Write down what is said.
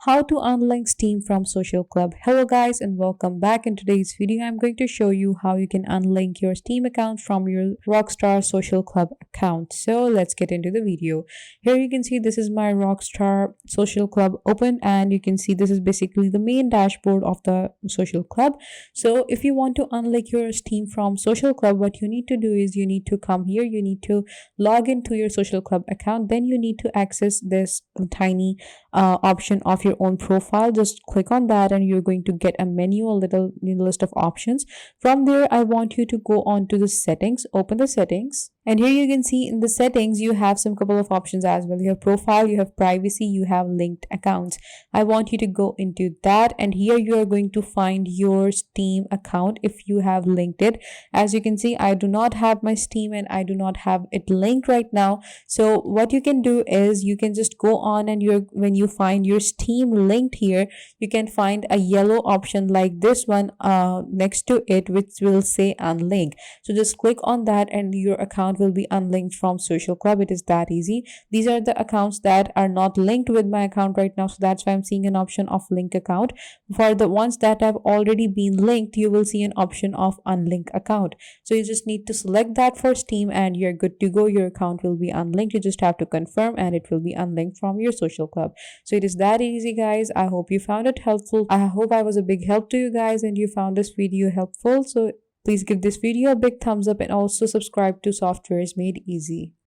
how to unlink Steam from Social Club. Hello guys and welcome back. In today's video I'm going to show you how you can unlink your Steam account from your Rockstar Social Club account. So let's get into the video. Here you can see this is my Rockstar Social Club open, and you can see this is basically the main dashboard of the social club. So if you want to unlink your Steam from Social Club, what you need to do is you need to come here, you need to log into your social club account, then you need to access this tiny option of your own profile. Just click on that and you're going to get a menu, a little list of options. From there I want you to go on to the settings, open the settings, and here you can see in the settings you have some couple of options as well. You have profile, you have privacy, you have linked accounts. I want you to go into that, and here you are going to find your Steam account if you have linked it. As you can see, I do not have my Steam and I do not have it linked right now. So what you can do is you can just go on, and when you find your Steam linked here, you can find a yellow option like this one next to it, which will say unlink. So just click on that and your account will be unlinked from Social Club. It is that easy. These are the accounts that are not linked with my account right now, so that's why I'm seeing an option of link account. For the ones that have already been linked, you will see an option of unlink account. So you just need to select that for Steam and you're good to go. Your account will be unlinked. You just have to confirm and it will be unlinked from your social club. So it is that easy, guys. I hope you found it helpful. I hope I was a big help to you guys and you found this video helpful. So please give this video a big thumbs up and also subscribe to Softwares Made Easy.